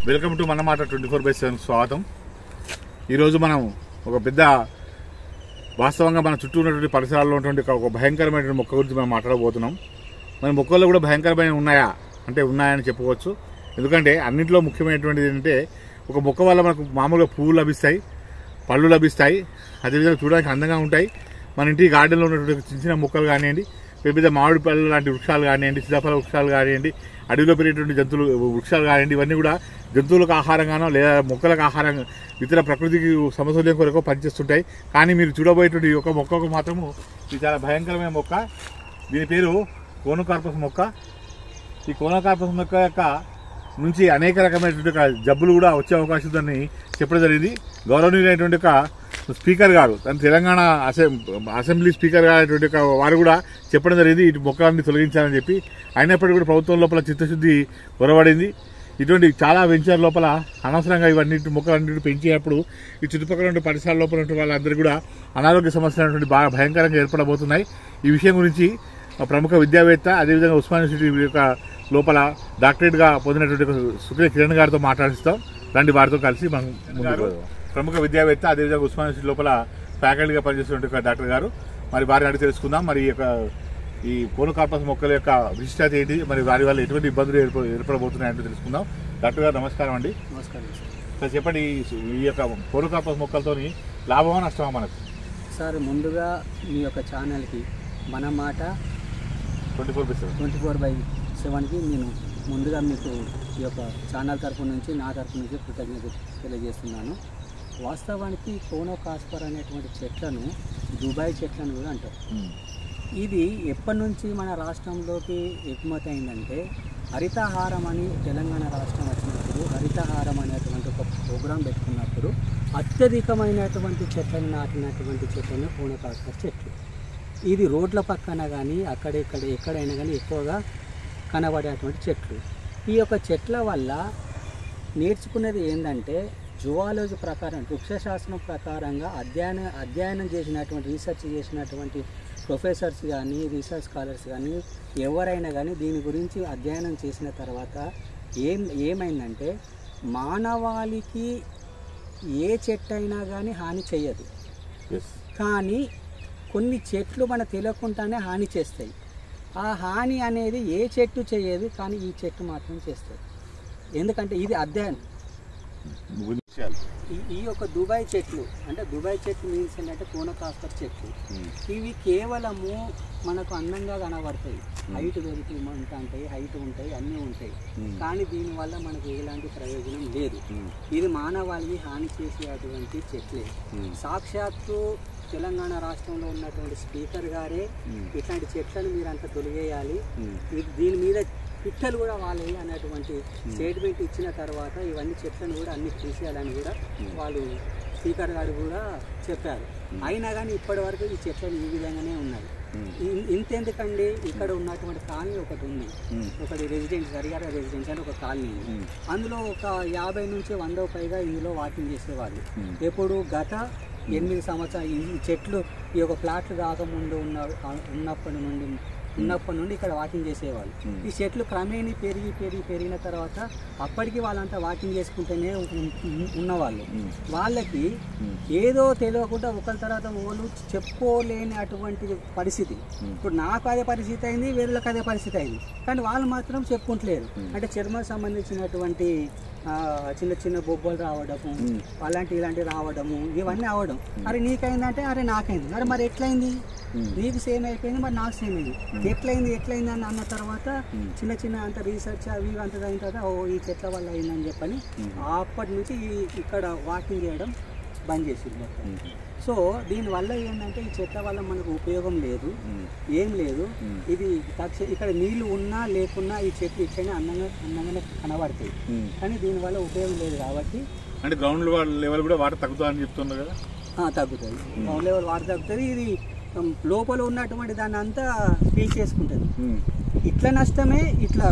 Welcome to మన మాట 24/7 స్వాగతం. ఈరోజు మనం ఒక పెద్ద వాస్తవంగా మన చుట్టూ ఉన్నటువంటి పరిసరాల్లో ఉన్నటువంటి ఒక భయంకరమైన మొక్క గురించి మనం మాట్లాడబోతున్నాం. మన మొక్కల్లో కూడా భయంకరమైన ఉన్నాయా అంటే ఉన్నాయని చెప్పుకోవచ్చు. ఎందుకంటే అన్నింటిలో ముఖ్యమైనటువంటిది ఏంటంటే ఒక మొక్క వల్ల మనకు మామూలుగా పువ్వులు లభిస్తాయి, పళ్ళు లభిస్తాయి, అదేవిధంగా చూడడానికి అందంగా ఉంటాయి. మన ఇంటి గార్డెన్లో ఉన్నటువంటి చిన్న చిన్న మొక్కలు కానివ్వండి, పెద్ద మామిడి పళ్ళు లాంటి వృక్షాలు కానివ్వండి, సీతాఫల వృక్షాలు కానివ్వండి, అడవిలో పెరిగేటువంటి జంతువులు వృక్షాలు కానివ్వండి, ఇవన్నీ కూడా జంతువులకు ఆహారంగానో లేదా మొక్కలకు ఆహారంగా ఇతర ప్రకృతికి సమతుల్యం కొరకు పనిచేస్తుంటాయి. కానీ మీరు చూడబోయేటువంటి ఒక మొక్కకు మాత్రము ఇది చాలా భయంకరమైన మొక్క. దీని పేరు కోనోకార్పస్ మొక్క. ఈ కోనోకార్పస్ మొక్క యొక్క నుంచి అనేక రకమైనటువంటి జబ్బులు కూడా వచ్చే అవకాశం ఉందని చెప్పడం జరిగింది. గౌరవనీయులైనటువంటి ఒక స్పీకర్ గారు, తన తెలంగాణ అసెంబ్లీ స్పీకర్ గారైనటువంటి వారు కూడా చెప్పడం జరిగింది ఇటు మొక్కలన్నీ తొలగించాలని చెప్పి. అయినప్పటికీ కూడా ప్రభుత్వం లోపల చిత్తశుద్ధి పొరబడింది. ఇటువంటి చాలా వెంచర్ లోపల అనవసరంగా ఇవన్నీ మొక్కలన్నింటినీ పెంచేటప్పుడు ఈ చుట్టుపక్కల ఉండే పరిసరాల లోపల ఉండే వాళ్ళందరూ కూడా అనారోగ్య సమస్యలు అనేటువంటి బాగా భయంకరంగా ఏర్పడబోతున్నాయి. ఈ విషయం గురించి ప్రముఖ విద్యావేత్త, అదేవిధంగా ఉస్మానియా యూనివర్సిటీ యొక్క లోపల డాక్టరేట్గా పొందినటువంటి సుఖ్య కిరణ్ గారితో మాట్లాడిస్తాం. రండి, వారితో కలిసి మనం ముందుకు. ప్రముఖ విద్యావేత్త, అదేవిధంగా ఉస్మానియా యూనివర్సిటీ లోపల ఫ్యాకల్టీగా పనిచేస్తున్నటువంటి డాక్టర్ గారు, మరి వారిని అడిగి తెలుసుకుందాం. మరి ఈ కోనోకార్పస్ మొక్కల యొక్క విశిష్టత ఏంటి, మరి వారి వల్ల ఎటువంటి ఇబ్బందులు ఏర్పడబోతున్నాయంటే తెలుసుకుందాం. డాక్టర్ గారు నమస్కారం అండి. నమస్కారం సార్. చెప్పండి, ఈ యొక్క కోనోకార్పస్ మొక్కలతో లాభమా నష్టమా మనకు? సార్, ముందుగా మీ యొక్క ఛానల్కి మన మాట 24/7కి నేను ముందుగా మీకు ఈ యొక్క ఛానల్ తరఫు నుంచి నా తరఫు నుంచి కృతజ్ఞత తెలియజేస్తున్నాను. వాస్తవానికి కోనోకాస్పర్ అనేటువంటి చెట్లను దుబాయ్ చెట్లను కూడా అంటారు. ఇది ఎప్పటి నుంచి మన రాష్ట్రంలోకి ఎగుమతి అయిందంటే హరితహారం అని తెలంగాణ రాష్ట్రం వచ్చినప్పుడు హరితహారం అనేటువంటి ఒక ప్రోగ్రాం పెట్టుకున్నప్పుడు అత్యధికమైనటువంటి చెట్లను నాటినటువంటి చెట్లను కోనోకాస్పర్ చెట్లు. ఇది రోడ్ల పక్కన కానీ ఎక్కడైనా కానీ ఎక్కువగా కనబడేటువంటి చెట్లు. ఈ యొక్క చెట్ల వల్ల నేర్చుకునేది ఏంటంటే జువాలజీ ప్రకారం, వృక్షశాస్త్రం ప్రకారంగా అధ్యయనం చేసినటువంటి రీసెర్చ్ చేసినటువంటి ప్రొఫెసర్స్ కానీ రీసెర్చ్ స్కాలర్స్ కానీ ఎవరైనా కానీ దీని గురించి అధ్యయనం చేసిన తర్వాత ఏమైందంటే మానవాళికి ఏ చెట్టు అయినా కానీ హాని చేయదు, కానీ కొన్ని చెట్లు మన తెలియకుండానే హాని చేస్తాయి. ఆ హాని అనేది ఏ చెట్టు చేయదు, కానీ ఈ చెట్టు మాత్రం చేస్తుంది. ఎందుకంటే ఇది అధ్యయనం. ఈ యొక్క దుబాయ్ చెట్లు అంటే దుబాయ్ చెట్లు మీన్స్ ఏంటంటే కోనోకాస్పర్ చెట్లు. ఇవి కేవలము మనకు అందంగా కనబడతాయి, హైట్ ఉంటాయి, హైట్ ఉంటాయి, అన్నీ ఉంటాయి. కానీ దీనివల్ల మనకు ఎలాంటి ప్రయోజనం లేదు. ఇది మానవాళికి హాని చేసేటువంటి చెట్లే. సాక్షాత్తు తెలంగాణ రాష్ట్రంలో ఉన్నటువంటి స్పీకర్ గారే ఇట్లాంటి చెట్లను మీరంతా తొలిగేయాలి, దీని మీద పిట్టలు కూడా వాళ్ళే అనేటువంటి స్టేట్మెంట్ ఇచ్చిన తర్వాత ఇవన్నీ చెట్లను కూడా అన్ని తీసేయాలని కూడా వాళ్ళు స్పీకర్ గారు కూడా చెప్పారు. అయినా కానీ ఇప్పటి వరకు ఈ చెట్లను ఈ విధంగానే ఉన్నాయి. ఇంతెందుకండి, ఇక్కడ ఉన్నటువంటి కాలనీ ఒకటి ఉంది, ఒకటి రెసిడెన్స్ జరిగారు రెసిడెన్స్ అని ఒక కాలనీ ఉంది. అందులో ఒక 50 నుంచి 100 పైగా ఇందులో వాకింగ్ చేసేవాళ్ళు. ఎప్పుడు గత 8 సంవత్సరాలు ఈ చెట్లు ఈ యొక్క ఫ్లాట్లు కాకముందు ఉన్నప్పటి నుండి ఇక్కడ వాకింగ్ చేసేవాళ్ళు. ఈ చెట్లు క్రమేణీ పెరిగిన తర్వాత అప్పటికి వాళ్ళంతా వాకింగ్ చేసుకుంటూనే ఉన్నవాళ్ళు. వాళ్ళకి ఏదో తెలియకుండా ఒకరి తర్వాత వాళ్ళు చెప్పుకోలేని అటువంటి పరిస్థితి. ఇప్పుడు నాకు అదే పరిస్థితి అయింది, వేరేలకు అదే పరిస్థితి అయింది, కానీ వాళ్ళు మాత్రం చెప్పుకుంటలేరు. అంటే చర్మం సంబంధించినటువంటి చిన్న చిన్న బొబ్బలు రావడము, ఇలాంటివి రావడము, ఇవన్నీ అవడం. అరే నీకైందంటే అరే నాకైంది, అరే మరి ఎట్లయింది, నీకు సేమ్ అయిపోయింది, మరి నాకు సేమ్ అయింది, ఎట్లయింది అని అన్న తర్వాత చిన్న అంత రీసెర్చ్ అవి అంత అయిన తర్వాత ఈ చెట్ల వల్ల అయిందని చెప్పని అప్పటి నుంచి ఇక్కడ వాకింగ్ చేయడం బంద్ చేసింది మొత్తం. సో దీనివల్ల ఏంటంటే ఈ చెట్ల వల్ల మనకు ఉపయోగం లేదు, ఏం లేదు. ఇది ఇక్కడ నీళ్లు ఉన్నా లేకున్నా ఈ చెట్లు ఇట్లనే అందంగానే కనబడతాయి, కానీ దీనివల్ల ఉపయోగం లేదు. కాబట్టి అంటే గ్రౌండ్ లెవెల్ కూడా వాటర్ తగ్గుతుందని చెప్తున్నారు కదా. తగ్గుతుంది, గ్రౌండ్ లెవెల్ వాటర్ తగ్గుతుంది. ఇది లోపల ఉన్నటువంటి దాన్ని అంతా పీల్ చేసుకుంటుంది. ఇట్లా నష్టమే, ఇట్లా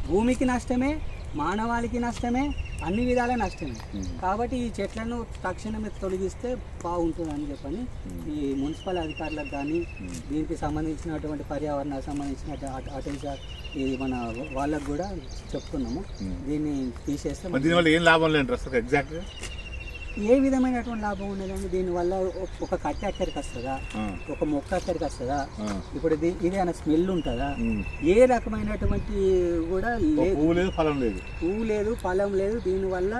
భూమికి నష్టమే, మానవాళికి నష్టమే, అన్ని విధాల నష్టమే. కాబట్టి ఈ చెట్లను తక్షణమే తొలగిస్తే బాగుంటుంది అని చెప్పని ఈ మున్సిపల్ అధికారులకు కానీ దీనికి సంబంధించినటువంటి పర్యావరణానికి సంబంధించిన అటెన్షన్ ఇది మన వాళ్ళకు కూడా చెప్తున్నాము. దీన్ని తీసేస్తే దీనివల్ల ఏం లాభం లేదు అసలు ఎగ్జాక్ట్గా ఏ విధమైనటువంటి లాభం ఉండదండి. దీనివల్ల ఒక కట్టె ఎక్కడికి వస్తుందా, ఒక మొక్క ఎక్కడికి వస్తుందా, ఇప్పుడు ఇది అన్న స్మెల్ ఉంటుందా, ఏ రకమైనటువంటి కూడా లేదు, పువ్వు లేదు ఫలం లేదు. దీనివల్ల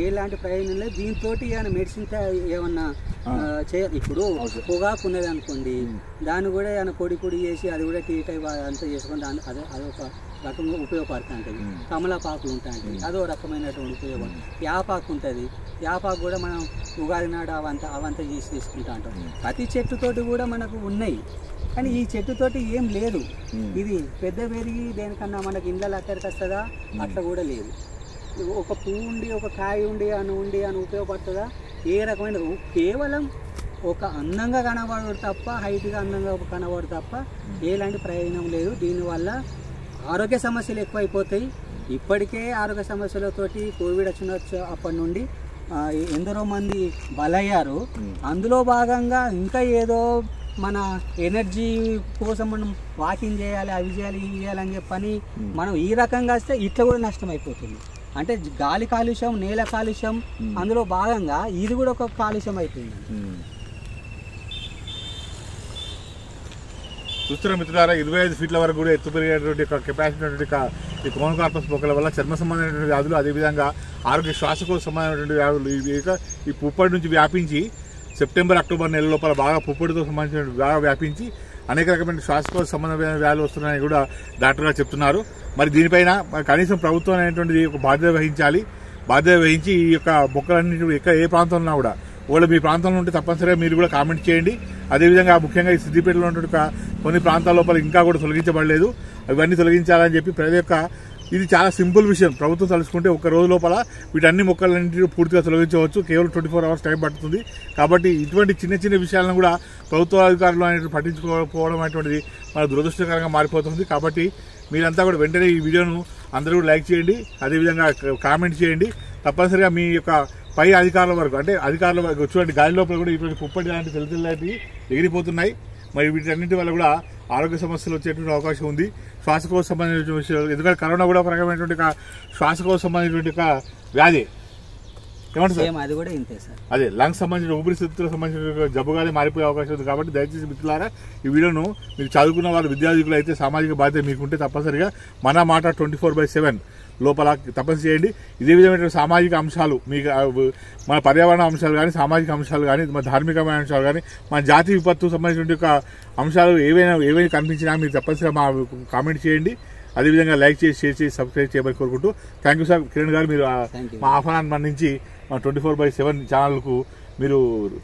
ఎలాంటి ప్రయోజనం లేదు. దీంతో ఏమైనా మెడిసిన్ ఏమన్నా చేయాలి. ఇప్పుడు పొగాకు ఉన్నది అనుకోండి, దాన్ని కూడా ఏమైనా పొడి చేసి అది కూడా టీ టైప్ అంతా చేసుకొని దాన్ని అదొక రకంగా ఉపయోగపడుతూ ఉంటుంది. కమలాపాకులు ఉంటాయి, అదో రకమైనటువంటి ఉపయోగం. యాపాకు ఉంటుంది, యాపాకు కూడా మనం ఉగాది నాడు అవంతా చేసి తీసుకుంటా ఉంటాం. ప్రతి చెట్టుతోటి కూడా మనకు ఉన్నాయి, కానీ ఈ చెట్టుతోటి ఏం లేదు. ఇది పెద్ద పెరిగి దేనికన్నా మనకి ఇండ్ల అక్కడికి వస్తుందా, అట్లా కూడా లేదు. ఒక పువ్వు ఉండి ఒక కాయ ఉండి అని ఉపయోగపడుతుందా, ఏ రకమైన కేవలం ఒక అందంగా కనబడు తప్ప, హైట్గా అందంగా కనబడు తప్ప ఎలాంటి ప్రయోజనం లేదు. దీనివల్ల ఆరోగ్య సమస్యలు ఎక్కువైపోతాయి. ఇప్పటికే ఆరోగ్య సమస్యలతోటి కోవిడ్ అప్పటి నుండి ఎందరో మంది బలయ్యారు. అందులో భాగంగా ఇంకా ఏదో మన ఎనర్జీ కోసం మనం వాకింగ్ చేయాలి, అవి చేయాలి, ఇవి చేయాలని చెప్పని మనం ఈ రకంగా వస్తే ఇట్లా కూడా నష్టం అయిపోతుంది. అంటే గాలి కాలుష్యం, నేల కాలుష్యం, అందులో భాగంగా ఇది కూడా ఒక కాలుష్యం అయిపోయింది. చూస్తున్న మిత్రులారా, 25 ఫీట్ల వరకు కూడా ఎత్తు పెరిగేటువంటి కెపాసిటీ ఈ కోనోకార్పస్ మొక్కల వల్ల చర్మ సంబంధమైనటువంటి వ్యాధులు, అదేవిధంగా ఆరోగ్య శ్వాసకోశ సంబంధమైనటువంటి వ్యాధులు ఈ పుప్పటి నుంచి వ్యాపించి సెప్టెంబర్ అక్టోబర్ నెల లోపల బాగా పుప్పటితో సంబంధించిన బాగా వ్యాపించి అనేక రకమైన శ్వాసకోశ సంబంధమైన వ్యాధులు వస్తున్నాయని కూడా డాక్టర్ గారు చెప్తున్నారు. మరి దీనిపైన కనీసం ప్రభుత్వం అనేటువంటిది ఒక బాధ్యత వహించి ఈ యొక్క మొక్కలన్నింటి ఏ ప్రాంతంలో కూడా ఒకవేళ మీ ప్రాంతంలో ఉంటే తప్పనిసరిగా మీరు కూడా కామెంట్ చేయండి. అదేవిధంగా ముఖ్యంగా ఈ సిద్దిపేటలో ఉన్నటువంటి కొన్ని ప్రాంతాల లోపల ఇంకా కూడా తొలగించబడలేదు, అవన్నీ తొలగించాలని చెప్పి ప్రతి ఒక్క ఇది చాలా సింపుల్ విషయం. ప్రభుత్వం తలుచుకుంటే ఒక రోజు లోపల వీటన్ని మొక్కలన్నింటినీ పూర్తిగా తొలగించవచ్చు. కేవలం 24 అవర్స్ టైం పడుతుంది. కాబట్టి ఇటువంటి చిన్న చిన్న విషయాలను కూడా ప్రభుత్వ అధికారులు అనేటువంటి పట్టించుకోకపోవడం అనేటువంటిది మన దురదృష్టకరంగా మారిపోతుంది. కాబట్టి మీరంతా కూడా వెంటనే ఈ వీడియోను అందరూ కూడా లైక్ చేయండి, అదేవిధంగా కామెంట్ చేయండి. తప్పనిసరిగా మీ యొక్క పై అధికారుల వరకు, అంటే అధికారుల వరకు చూడండి, గాలి లోపల కూడా ఇటువంటి పుప్పటి లాంటి తెల్లలాంటివి ఎగిరిపోతున్నాయి. మరి వీటన్నింటి వల్ల కూడా ఆరోగ్య సమస్యలు వచ్చేటువంటి అవకాశం ఉంది. శ్వాసకోశ సంబంధించిన విషయాలు, ఎందుకంటే కరోనా కూడా ఒక రకమైనటువంటి శ్వాసకోశ సంబంధించినటువంటి వ్యాధి అది కూడా ఇంతే సార్. అదే లంగ్స్ సంబంధించిన ఊపిరితిత్తులకు సంబంధించిన జబ్బుగానే మారిపోయే అవకాశం ఉంది. కాబట్టి దయచేసి మిత్రులారా, ఈ వీడియోను మీరు చదువుకున్న వాళ్ళు, విద్యార్థులు అయితే సామాజిక బాధ్యత మీకుంటే తప్పనిసరిగా మన మాట 24/7 లోపల తపస్సు చేయండి. ఇదే విధమైన సామాజిక అంశాలు మీకు మన పర్యావరణ అంశాలు కానీ, సామాజిక అంశాలు కానీ, మన ధార్మికమైన అంశాలు కానీ, మన జాతి విపత్తు సంబంధించిన అంశాలు ఏవైనా కనిపించినా మీరు తప్పనిసరిగా మా కామెంట్ చేయండి. అదేవిధంగా లైక్ చేసి, షేర్ చేసి, సబ్స్క్రైబ్ చేయమని కోరుకుంటూ థ్యాంక్ యూ సార్. కిరణ్ గారు, మీరు మా ఆహ్వానాన్ని మన్నించి మా 24/7 ఛానల్కు మీరు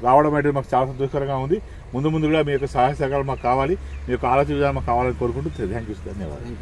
రావడం అంటే మాకు చాలా సంతోషకరంగా ఉంది. ముందు కూడా మీ యొక్క సహాయ సహకారాలు మాకు కావాలి, మీ యొక్క ఆలోచన విధానం మాకు కావాలని కోరుకుంటూ థ్యాంక్ యూ సార్. ధన్యవాదాలు.